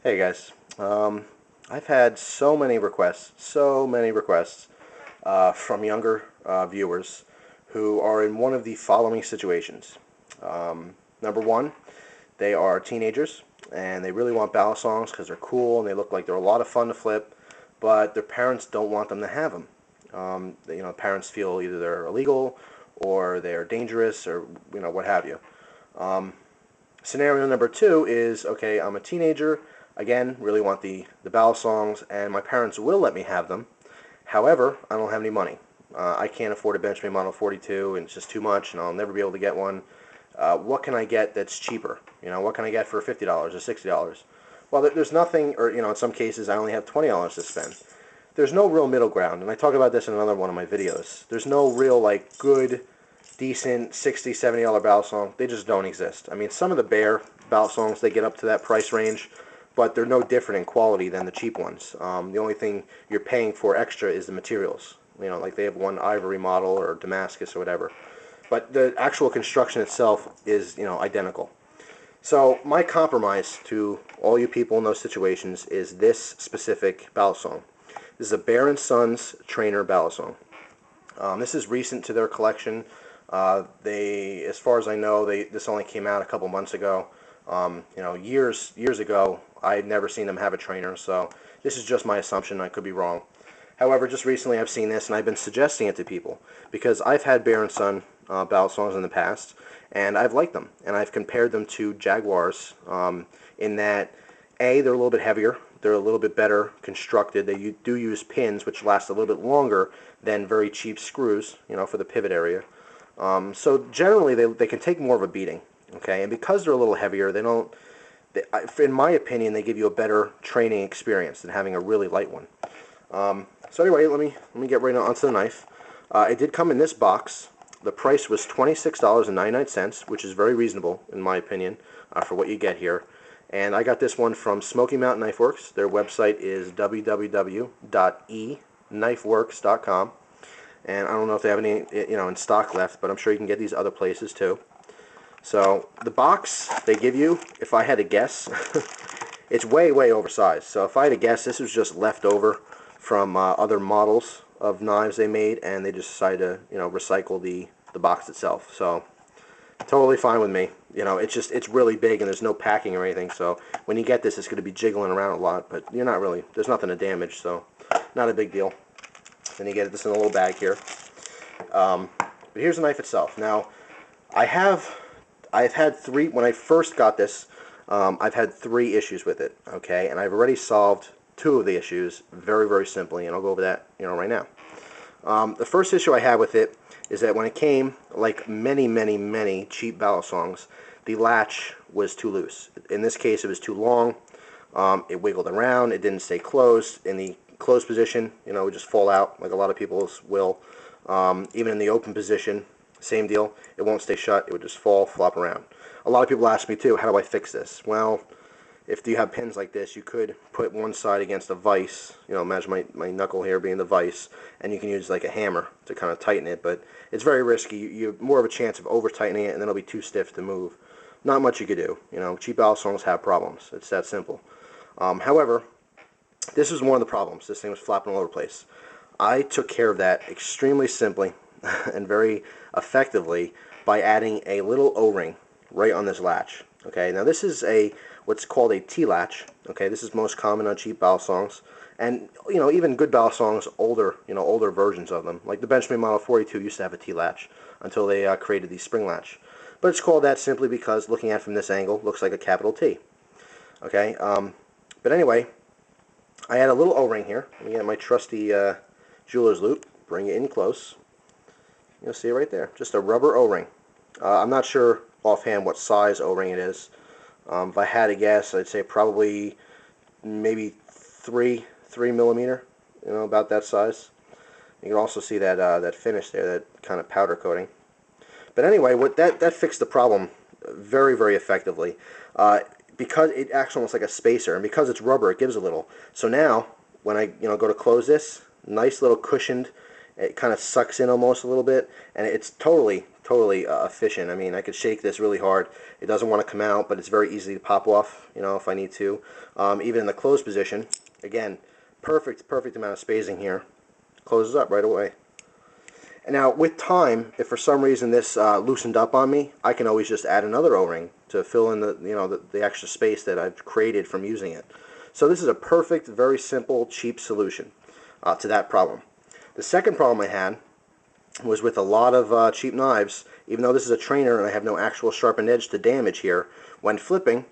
Hey guys, I've had so many requests from younger viewers who are in one of the following situations. Number one, they are teenagers and they really want Balisongs because they're cool and they look like they're a lot of fun to flip, but their parents don't want them to have them. Parents feel either they're illegal or they're dangerous or what have you. Um, Scenario number two is, okay, I'm a teenager, again, really want the Balisongs, and my parents will let me have them. However, I don't have any money. I can't afford a Benchmade Model 42, and it's just too much, and I'll never be able to get one. What can I get that's cheaper? What can I get for $50 or $60? Well, there's nothing, or in some cases, I only have $20 to spend. There's no real middle ground, and I talk about this in another one of my videos. There's no real, like, good, decent $60, $70 Balisong. They just don't exist. I mean, some of the Bear Balisongs, they get up to that price range, but they're no different in quality than the cheap ones. The only thing you're paying for extra is the materials. Like they have one ivory model or Damascus or whatever. But the actual construction itself is, identical. So my compromise to all you people in those situations is this specific Balisong. This is a Bear & Sons Trainer Balisong. This is recent to their collection. As far as I know, this only came out a couple months ago. Years ago, I had never seen them have a trainer, so this is just my assumption. I could be wrong. However, just recently I've seen this, and I've been suggesting it to people because I've had Bear & Son Balisongs in the past, and I've liked them, and I've compared them to Jaguars in that, A, they're a little bit heavier, they're a little bit better constructed, they do use pins which last a little bit longer than very cheap screws, for the pivot area. So generally they can take more of a beating, okay, and because they're a little heavier, in my opinion, they give you a better training experience than having a really light one. So anyway, let me get right onto the knife. It did come in this box. The price was $26.99, which is very reasonable in my opinion for what you get here. And I got this one from Smoky Mountain Knife Works. Their website is www.eknifeworks.com. And I don't know if they have any in stock left, but I'm sure you can get these other places too. So the box they give you, if I had to guess, it's way oversized. So if I had to guess, this was just left over from other models of knives they made, and they just decided to recycle the box itself. So totally fine with me. It's really big and there's no packing or anything. So when you get this, it's going to be jiggling around a lot, but there's nothing to damage, so not a big deal. Then you get this in a little bag here. But here's the knife itself. Now, I've had three, when I first got this, I've had three issues with it, okay? And I've already solved two of the issues very simply, and I'll go over that, right now. The first issue I had with it is that when it came, like many cheap Balisongs, the latch was too loose. In this case, it was too long. It wiggled around. It didn't stay closed. In the closed position, it would just fall out like a lot of people's will. Even in the open position, same deal. It won't stay shut. It would just flop around. A lot of people ask me too, how do I fix this? Well, if you have pins like this, you could put one side against a vise. Imagine my knuckle here being the vise, and you can use like a hammer to kind of tighten it, but it's very risky. You have more of a chance of over-tightening it, and then it'll be too stiff to move. Not much you could do. Cheap Balisongs have problems. It's that simple. However, this was one of the problems. This thing was flopping all over the place. I took care of that extremely simply and very effectively by adding a little O-ring right on this latch. Okay, now this is what's called a T-latch. Okay, this is most common on cheap Balisongs, and even good Balisongs, older versions of them, like the Benchmade Model 42 used to have a T-latch until they created the spring latch. But it's called that simply because looking at it from this angle, looks like a capital T. Okay, but anyway, I had a little O-ring here. Let me get my trusty jeweler's loop. Bring it in close. You'll see it right there. Just a rubber O-ring. I'm not sure offhand what size O-ring it is. If I had to guess, I'd say probably maybe 3 millimeter. About that size. You can also see that finish there, that kind of powder coating. But anyway, what that fixed the problem very effectively. Because it acts almost like a spacer, and because it's rubber, it gives a little. So now, when I go to close this, nice little cushioned, it kind of sucks in almost a little bit, and it's totally totally efficient. I mean, I could shake this really hard. It doesn't want to come out, but it's very easy to pop off, you know, if I need to. Even in the closed position, again, perfect amount of spacing here. Closes up right away. And now, with time, if for some reason this loosened up on me, I can always just add another O-ring to fill in the extra space that I've created from using it. So this is a perfect, very simple, cheap solution to that problem. The second problem I had was with a lot of cheap knives. Even though this is a trainer and I have no actual sharpened edge to damage here, when flipping,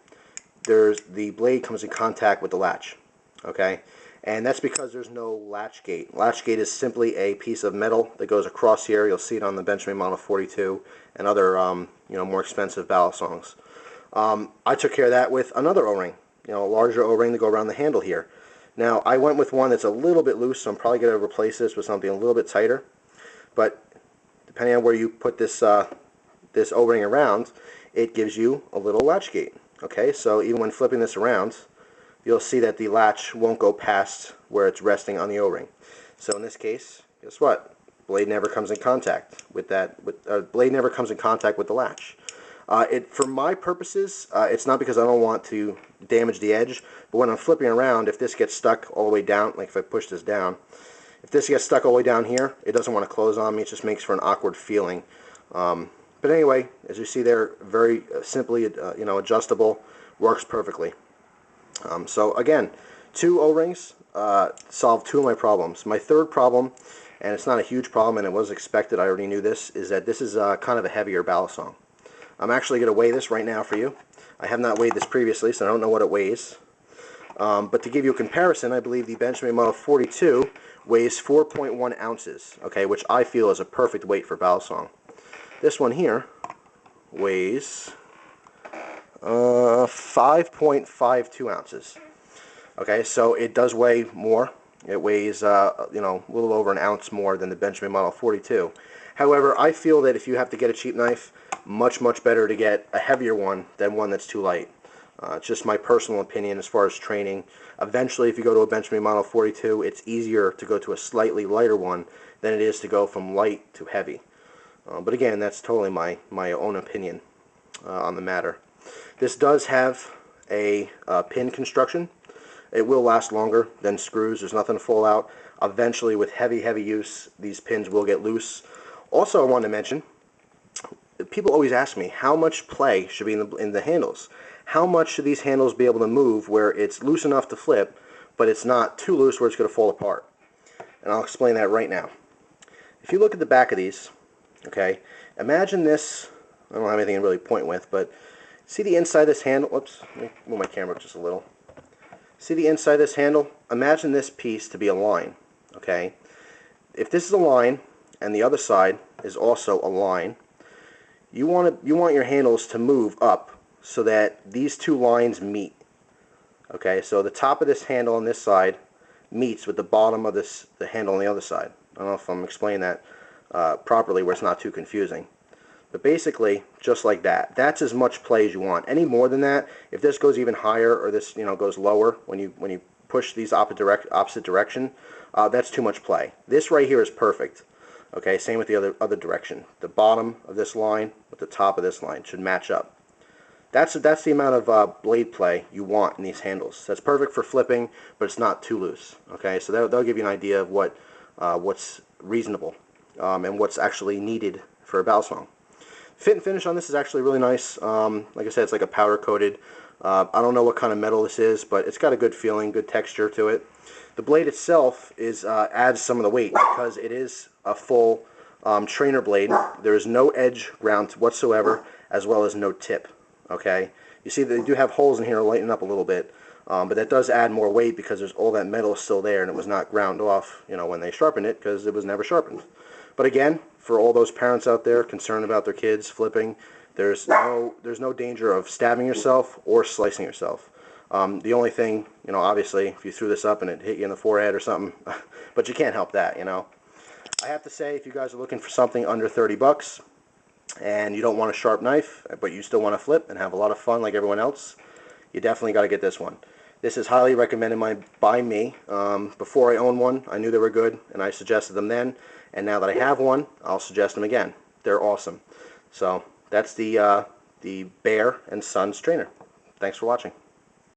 the blade comes in contact with the latch. Okay? And that's because there's no latch gate. Latch gate is simply a piece of metal that goes across here. You'll see it on the Benchmade Model 42 and other more expensive Balisongs. I took care of that with another O-ring, a larger O-ring to go around the handle here. Now, I went with one that's a little bit loose, so I'm probably going to replace this with something a little bit tighter. But depending on where you put this this O-ring around, it gives you a little latch gate. Okay, so even when flipping this around, you'll see that the latch won't go past where it's resting on the O-ring. So in this case, guess what? Blade never comes in contact with blade never comes in contact with the latch. For my purposes, it's not because I don't want to damage the edge, but when I'm flipping around, if this gets stuck all the way down, like if I push this down, if this gets stuck all the way down here, it doesn't want to close on me. It just makes for an awkward feeling. But anyway, as you see there, very simply, adjustable, works perfectly. So again, 2 O-rings solve 2 of my problems. My third problem, and it's not a huge problem, and it was expected, I already knew this, is that this is kind of a heavier Balisong. I'm actually going to weigh this right now for you. I have not weighed this previously, so I don't know what it weighs. But to give you a comparison, I believe the Benchmade Model 42 weighs 4.1 ounces, okay, which I feel is a perfect weight for Balisong. This one here weighs 5.52 ounces. Okay, so it does weigh more. It weighs, a little over an ounce more than the Benchmade Model 42. However, I feel that if you have to get a cheap knife, much better to get a heavier one than one that's too light. It's just my personal opinion as far as training. Eventually, if you go to a Benchmade Model 42, it's easier to go to a slightly lighter one than it is to go from light to heavy. But again, that's totally my own opinion on the matter. This does have a pin construction. It will last longer than screws. There's nothing to fall out. Eventually, with heavy use, these pins will get loose. Also, I want to mention, people always ask me, how much play should be in the handles? How much should these handles be able to move where it's loose enough to flip, but it's not too loose where it's going to fall apart? And I'll explain that right now. If you look at the back of these, okay, imagine this. I don't have anything to really point with, but see the inside of this handle? Oops, let me move my camera up just a little. See the inside of this handle? Imagine this piece to be a line, okay? If this is a line and the other side is also a line, you want your handles to move up so that these 2 lines meet. Okay, so the top of this handle on this side meets with the bottom of the handle on the other side. I don't know if I'm explaining that properly where it's not too confusing. But basically, just like that. That's as much play as you want. Any more than that, if this goes even higher or this goes lower when you push these opposite direction, that's too much play. This right here is perfect. Okay, same with the other direction. The bottom of this line with the top of this line should match up. That's the amount of blade play you want in these handles. That's perfect for flipping, but it's not too loose. Okay, so that'll give you an idea of what's reasonable and what's actually needed for a Balisong. Fit and finish on this is actually really nice. Like I said, it's like a powder coated. I don't know what kind of metal this is, but it's got a good feeling, good texture to it. The blade itself adds some of the weight because it is a full trainer blade. There is no edge ground whatsoever, as well as no tip. Okay, you see they do have holes in here to lighten up a little bit, but that does add more weight because there's all that metal is still there and it was not ground off, when they sharpened it, because it was never sharpened. But again, for all those parents out there concerned about their kids flipping, there's no danger of stabbing yourself or slicing yourself. The only thing, obviously, if you threw this up and it hit you in the forehead or something, but you can't help that, I have to say, if you guys are looking for something under 30 bucks and you don't want a sharp knife, but you still want to flip and have a lot of fun like everyone else, you definitely got to get this one. This is highly recommended by me. Before I owned one, I knew they were good, and I suggested them then. And now that I have one, I'll suggest them again. They're awesome. So that's the Bear and Sons trainer. Thanks for watching.